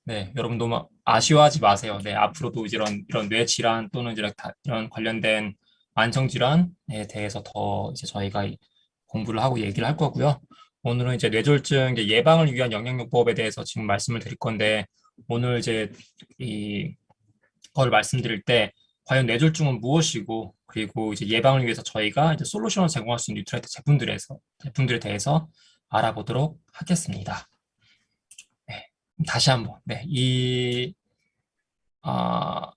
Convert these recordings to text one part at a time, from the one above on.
네, 여러분도 아쉬워하지 마세요. 네, 앞으로도 이제 이런 뇌 질환 또는 이런 관련된 만성 질환에 대해서 더 이제 저희가 공부를 하고 얘기를 할 거고요. 오늘은 이제 뇌졸중 이제 예방을 위한 영양요법에 대해서 지금 말씀을 드릴 건데, 오늘 이제 이걸 말씀드릴 때 과연 뇌졸중은 무엇이고, 그리고 이제 예방을 위해서 저희가 이제 솔루션을 제공할 수 있는 뉴트라이트 제품들에 대해서 알아보도록 하겠습니다. 네, 다시 한번, 네, 아,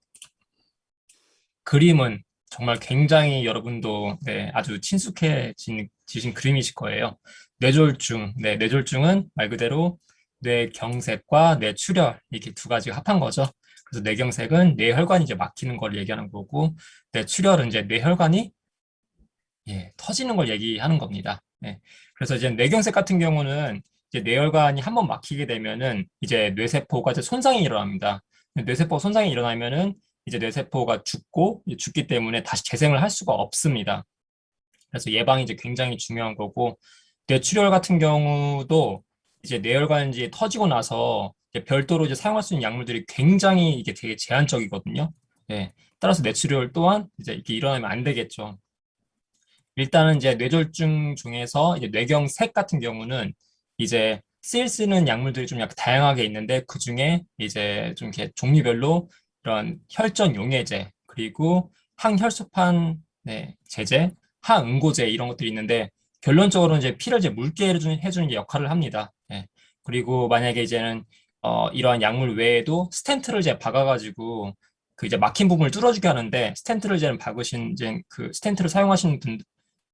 그림은 정말 굉장히 여러분도 네, 아주 친숙해지신 그림이실 거예요. 뇌졸중, 네, 뇌졸중은 말 그대로 뇌경색과 뇌출혈 이렇게 두 가지가 합한 거죠. 그래서 뇌경색은 뇌혈관이 이제 막히는 걸 얘기하는 거고, 뇌출혈은 이제 뇌혈관이 터지는 걸 얘기하는 겁니다. 네. 그래서 이제 뇌경색 같은 경우는 이제 뇌혈관이 한번 막히게 되면은 이제 뇌세포가 이제 손상이 일어납니다. 뇌세포 손상이 일어나면은 이제 뇌세포가 죽고 죽기 때문에 다시 재생을 할 수가 없습니다. 그래서 예방이 이제 굉장히 중요한 거고, 뇌출혈 같은 경우도 이제 뇌혈관이 터지고 나서 이제 별도로 이제 사용할 수 있는 약물들이 굉장히 이게 되게 제한적이거든요. 예. 따라서 뇌출혈 또한 이제 이렇게 일어나면 안 되겠죠. 일단은 이제 뇌졸중 중에서 이제 뇌경색 같은 경우는 이제 쓰는 약물들이 좀 약간 다양하게 있는데 그 중에 이제 좀 이렇게 종류별로 이런 혈전 용해제 그리고 항혈소판 네, 제제, 항응고제 이런 것들이 있는데 결론적으로 이제 피를 이제 묽게 해주는 역할을 합니다. 네. 그리고 만약에 이제는 이러한 약물 외에도 스텐트를 이제 박아가지고 그 이제 막힌 부분을 뚫어주게 하는데 스텐트를 이제 박으신 이제 그 스텐트를 사용하시는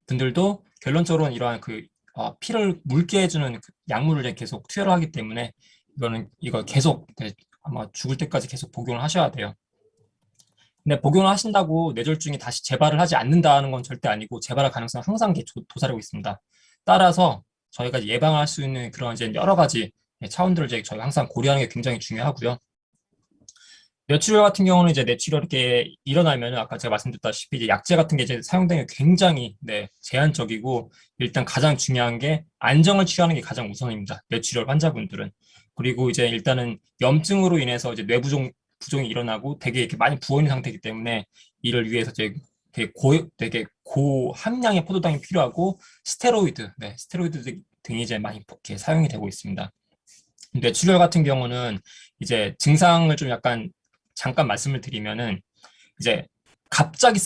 분들도 결론적으로는 이러한 피를 묽게 해주는 그 약물을 이제 계속 투여를 하기 때문에 이거 계속 아마 죽을 때까지 계속 복용을 하셔야 돼요. 근데 복용을 하신다고 뇌졸중이 다시 재발을 하지 않는다는 건 절대 아니고 재발할 가능성은 항상 도사리고 있습니다. 따라서 저희가 예방할 수 있는 그런 이제 여러 가지 차원들을 이제 저희가 항상 고려하는 게 굉장히 중요하고요. 뇌출혈 같은 경우는 이제 뇌출혈 이렇게 일어나면 아까 제가 말씀드렸다시피 이제 약제 같은 게 이제 사용되는 게 굉장히 제한적이고 일단 가장 중요한 게 안정을 취하는 게 가장 우선입니다. 뇌출혈 환자분들은. 그리고 이제 일단은 염증으로 인해서 이제 부종이 일어나고 되게 이렇게 많이 부어 있는 상태이기 때문에 이를 위해서 이제 되게 고함량의 포도당이 필요하고 스테로이드 등이 이제 많이 이렇게 사용이 되고 있습니다. 뇌출혈 같은 경우는 이제 증상을 좀 약간 잠깐 말씀을 드리면은 이제 갑자기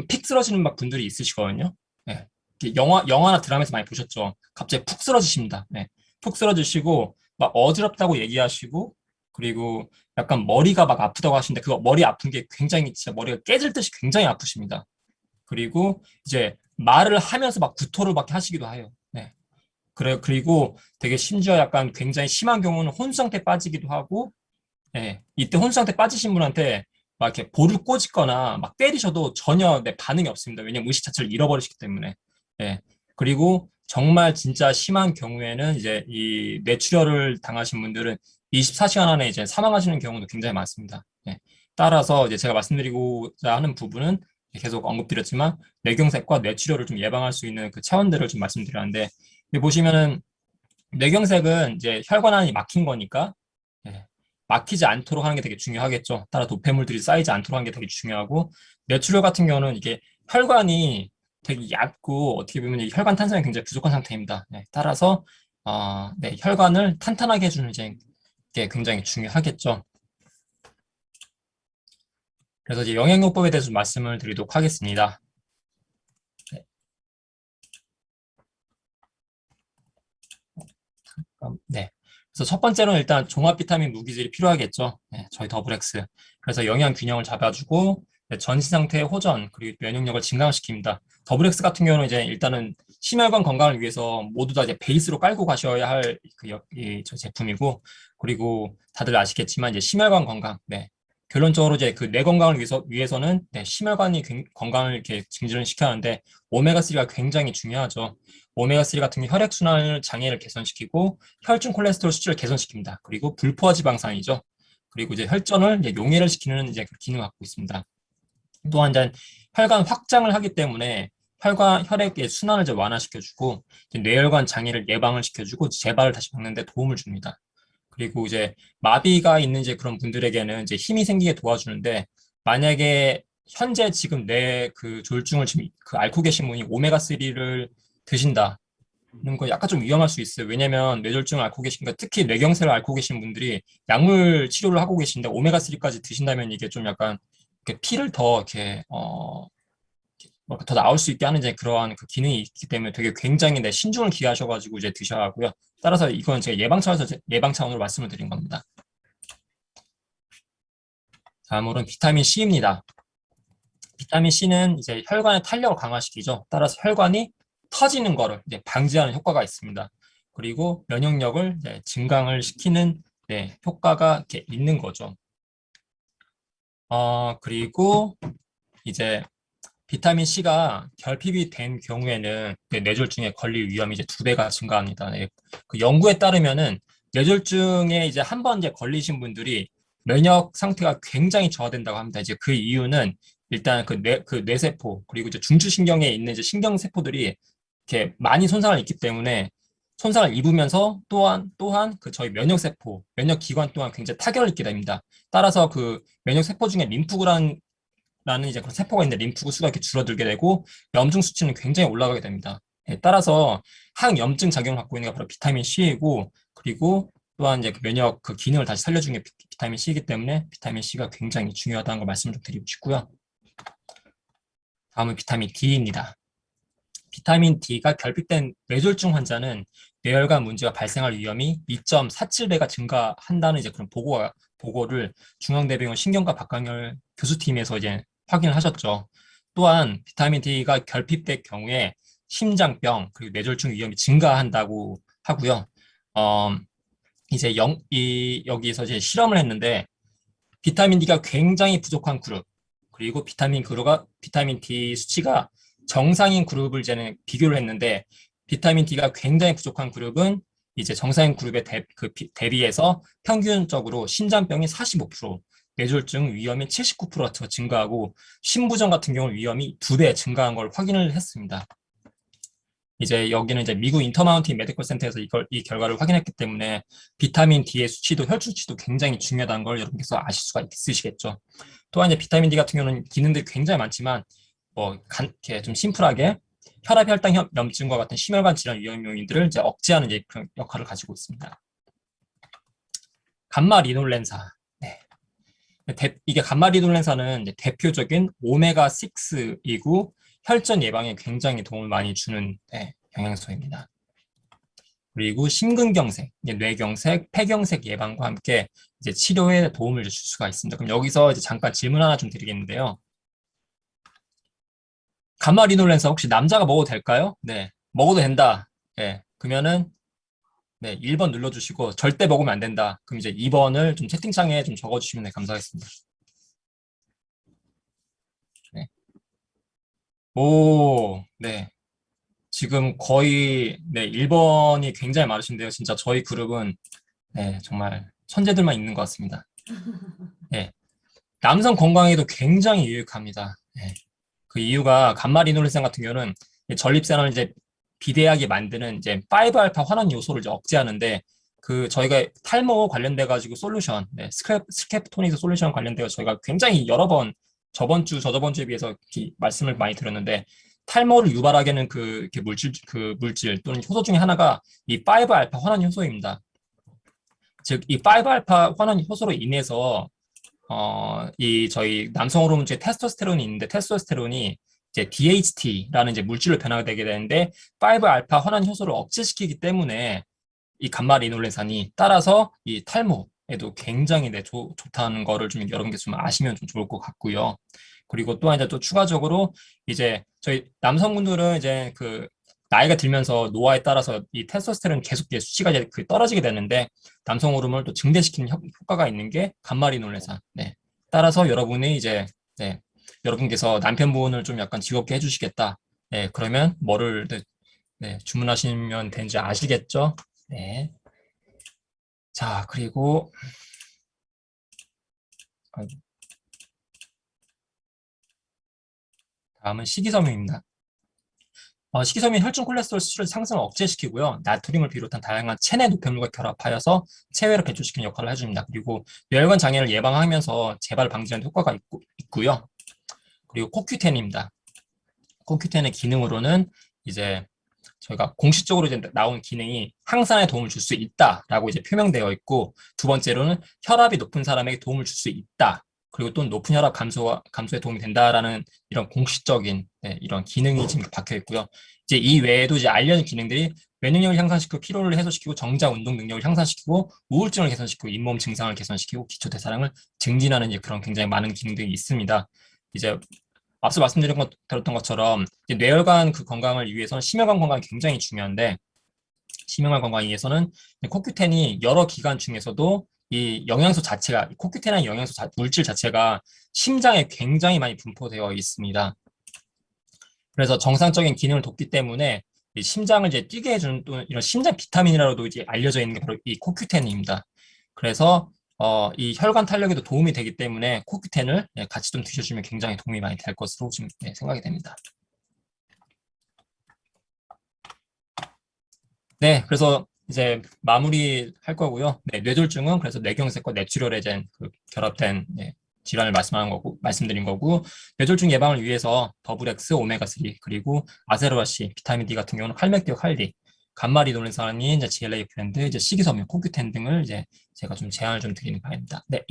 픽 쓰러지는 막 분들이 있으시거든요. 네. 영화나 드라마에서 많이 보셨죠. 갑자기 푹 쓰러지십니다. 네. 푹 쓰러지시고 막 어지럽다고 얘기하시고 그리고 약간 머리가 막 아프다고 하시는데 그거 머리 아픈 게 굉장히 진짜 머리가 깨질 듯이 굉장히 아프십니다. 그리고 이제 말을 하면서 막 구토를 막 하시기도 해요. 네. 그리고 되게 심지어 약간 굉장히 심한 경우는 혼수 상태 빠지기도 하고 이때 혼수 상태 빠지신 분한테 막 이렇게 볼을 꽂거나 막 때리셔도 전혀 반응이 없습니다. 왜냐면 의식 자체를 잃어버리시기 때문에. 예. 그리고 정말 진짜 심한 경우에는 이제 이 뇌출혈을 당하신 분들은 24시간 안에 이제 사망하시는 경우도 굉장히 많습니다. 예. 따라서 이제 제가 말씀드리고자 하는 부분은 계속 언급드렸지만 뇌경색과 뇌출혈을 좀 예방할 수 있는 그 차원들을 좀 말씀드렸는데 여기 보시면은 뇌경색은 이제 혈관 안이 막힌 거니까 예, 막히지 않도록 하는 게 되게 중요하겠죠. 따라 노폐물들이 쌓이지 않도록 하는 게 되게 중요하고 뇌출혈 같은 경우는 이게 혈관이 되게 얕고 어떻게 보면 이 혈관 탄성이 굉장히 부족한 상태입니다. 따라서 혈관을 탄탄하게 해주는 게 굉장히 중요하겠죠. 그래서 이제 영양요법에 대해서 좀 말씀을 드리도록 하겠습니다. 네. 그래서 첫 번째로는 일단 종합 비타민 무기질이 필요하겠죠. 저희 더블엑스. 그래서 영양 균형을 잡아주고 전신 상태의 호전 그리고 면역력을 증강시킵니다. 더블엑스 같은 경우는 이제 일단은 심혈관 건강을 위해서 모두 다 이제 베이스로 깔고 가셔야 할 저 제품이고 그리고 다들 아시겠지만 이제 심혈관 건강. 결론적으로 이제 그 뇌 건강을 위해서는 심혈관이 건강을 이렇게 증진을 시켜야 하는데 오메가3가 굉장히 중요하죠. 오메가3 같은 게 혈액순환 장애를 개선시키고 혈중 콜레스테롤 수치를 개선시킵니다. 그리고 불포화 지방산이죠. 그리고 이제 혈전을 이제 용해를 시키는 이제 그 기능을 갖고 있습니다. 또한 이제 혈관 확장을 하기 때문에 혈액의 순환을 이제 완화시켜주고 뇌혈관 장애를 예방을 시켜주고 재발을 다시 막는 데 도움을 줍니다. 그리고 이제 마비가 있는 이제 그런 분들에게는 이제 힘이 생기게 도와주는데 만약에 현재 지금 뇌 그 조울증을 지금 그 앓고 계신 분이 오메가3를 드신다. 는 거 약간 좀 위험할 수 있어요. 왜냐면 뇌졸중을 앓고 계시니까 특히 뇌경색을 앓고 계신 분들이 약물 치료를 하고 계신데 오메가3까지 드신다면 이게 좀 약간 이렇게 피를 더 이렇게 뭐더 나올 수 있게 하는 이제 그러한 그 기능이 있기 때문에 되게 굉장히 신중을 기하셔가지고 이제 드셔야 하고요. 따라서 이건 제가 예방 차원으로 말씀을 드린 겁니다. 다음으로는 비타민 C입니다. 비타민 C는 이제 혈관의 탄력을 강화시키죠. 따라서 혈관이 터지는 거를 이제 방지하는 효과가 있습니다. 그리고 면역력을 이제 증강을 시키는 효과가 이렇게 있는 거죠. 그리고 이제 비타민 C가 결핍이 된 경우에는 뇌졸중에 걸릴 위험이 이제 2배가 증가합니다. 네. 그 연구에 따르면은 뇌졸중에 이제 한 번 이제 걸리신 분들이 면역 상태가 굉장히 저하된다고 합니다. 이제 그 이유는 일단 그 뇌세포 그리고 이제 중추신경에 있는 이제 신경세포들이 이렇게 많이 손상을 입기 때문에 손상을 입으면서 또한 그 저희 면역세포, 면역기관 또한 굉장히 타격을 입게 됩니다. 따라서 그 면역세포 중에 림프구라는 이제 그런 세포가 있는데 림프구 수가 이렇게 줄어들게 되고 염증 수치는 굉장히 올라가게 됩니다. 따라서 항염증 작용을 갖고 있는 게 바로 비타민 C이고 그리고 또한 이제 그 면역 그 기능을 다시 살려주는 게 비타민 C이기 때문에 비타민 C가 굉장히 중요하다는 걸 말씀 좀 드리고 싶고요. 다음은 비타민 D입니다. 비타민 D가 결핍된 뇌졸중 환자는 뇌혈관 문제가 발생할 위험이 2.47배가 증가한다는 이제 그런 보고를 중앙대병원 신경과 박광열 교수팀에서 이제 확인을 하셨죠. 또한 비타민 D가 결핍될 경우에 심장병 그리고 뇌졸중 위험이 증가한다고 하고요. 어, 이제 여기서 이제 실험을 했는데 비타민 D가 굉장히 부족한 그룹 그리고 비타민 D 수치가 정상인 그룹을 이제는 비교를 했는데 비타민 D가 굉장히 부족한 그룹은 이제 정상인 그룹에 대비해서 평균적으로 심장병이 45%, 뇌졸중 위험이 79%더 증가하고 심부전 같은 경우 위험이 2배 증가한 걸 확인을 했습니다. 이제 여기는 이제 미국 인터마운틴 메디컬 센터에서 이 결과를 확인했기 때문에 비타민 D의 수치도 혈 수치도 굉장히 중요하다는 걸 여러분께서 아실 수가 있으시겠죠. 또한 이제 비타민 D 같은 경우는 기능들이 굉장히 많지만 이렇게 좀 심플하게 혈압, 혈당, 염증과 같은 심혈관 질환 위험 요인들을 이제 억제하는 이제 그런 역할을 가지고 있습니다. 감마 리놀렌사. 네. 이게 감마 리놀렌사는 이제 대표적인 오메가6이고 혈전 예방에 굉장히 도움을 많이 주는 영양소입니다. 그리고 심근경색, 뇌경색, 폐경색 예방과 함께 이제 치료에 도움을 줄 수가 있습니다. 그럼 여기서 이제 잠깐 질문 하나 좀 드리겠는데요. 감마리놀렌사 혹시 남자가 먹어도 될까요? 네, 먹어도 된다. 네, 그러면은 1번 눌러주시고 절대 먹으면 안 된다. 그럼 이제 2번을 좀 채팅창에 좀 적어주시면 감사하겠습니다. 네. 오, 네. 지금 거의 1번이 굉장히 많으신데요. 진짜 저희 그룹은 정말 천재들만 있는 것 같습니다. 네. 남성 건강에도 굉장히 유익합니다. 네. 그 이유가 감마리놀렌산 같은 경우는 전립선을 이제 비대하게 만드는 이제 5알파 환원 요소를 이제 억제하는데 그 저희가 탈모 관련돼 가지고 솔루션, 스캡토닉스 솔루션 관련되어 저희가 굉장히 여러 번 저번 주, 저저번 주에 비해서 말씀을 많이 드렸는데 탈모를 유발하게 하는 이렇게 물질 또는 효소 중에 하나가 이 5알파 환원 효소입니다. 즉, 이 5알파 환원 효소로 인해서 이 저희 남성 호르몬 중에 테스토스테론이 있는데 테스토스테론이 이제 DHT라는 이제 물질로 변화가 되게 되는데 5알파 환원 효소를 억제시키기 때문에 이 감마 리놀렌산이 따라서 이 탈모에도 굉장히 좋다는 거를 좀 여러분께 좀 아시면 좀 좋을 것 같고요. 그리고 또한 이제 또 추가적으로 이제 저희 남성분들은 이제 그 나이가 들면서 노화에 따라서 이 테스토스테론 계속 수치가 이제 떨어지게 되는데 남성 호르몬을 또 증대시키는 효과가 있는 게 감마리놀레산. 네. 따라서 여러분이 이제 여러분께서 남편분을 좀 약간 즐겁게 해주시겠다. 네, 그러면 뭐를 주문하시면 되는지 아시겠죠? 네. 자, 그리고 다음은 식이섬유입니다. 식이섬유는 혈중 콜레스테롤 수치를 상승을 억제시키고요. 나트륨을 비롯한 다양한 체내 노폐물과 결합하여서 체외로 배출시키는 역할을 해줍니다. 그리고 뇌혈관 장애를 예방하면서 재발 방지하는 효과가 있고요. 그리고 코큐텐입니다. 코큐텐의 기능으로는 이제 저희가 공식적으로 이제 나온 기능이 항산에 도움을 줄 수 있다라고 이제 표명되어 있고, 두 번째로는 혈압이 높은 사람에게 도움을 줄 수 있다. 그리고 또 높은 혈압 감소에 도움이 된다라는 이런 공식적인 이런 기능이 지금 박혀 있고요. 이제 이 외에도 이제 알려진 기능들이 면역력을 향상시키고 피로를 해소시키고 정자 운동 능력을 향상시키고 우울증을 개선시키고 잇몸 증상을 개선시키고 기초 대사량을 증진하는 이제 그런 굉장히 많은 기능들이 있습니다. 이제 앞서 들었던 것처럼 이제 뇌혈관 그 건강을 위해서는 심혈관 건강이 굉장히 중요한데, 심혈관 건강을 위해서는 코큐텐이 여러 기관 중에서도 이 영양소 자체가, 코큐텐이라는 물질 자체가 심장에 굉장히 많이 분포되어 있습니다. 그래서 정상적인 기능을 돕기 때문에 이 심장을 이제 뛰게 해주는 또 이런 심장 비타민이라고도 이제 알려져 있는 게 바로 이 코큐텐입니다. 그래서 이 혈관 탄력에도 도움이 되기 때문에 코큐텐을 같이 좀 드셔주면 굉장히 도움이 많이 될 것으로 지금 생각이 됩니다. 네, 그래서 이제 마무리 할 거고요. 네, 뇌졸중은 그래서 뇌경색과 뇌출혈에 대한 그 결합된 질환을 말씀드린 거고, 뇌졸중 예방을 위해서 더블X, 오메가3, 그리고 아세로아시, 비타민 D 같은 경우는 칼맥디오 칼리, 감마리놀렌산이 이제 GLA 브랜드, 이제 식이섬유, 코큐텐 등을 이제 제가 좀 제안을 좀 드리는 바입니다. 네.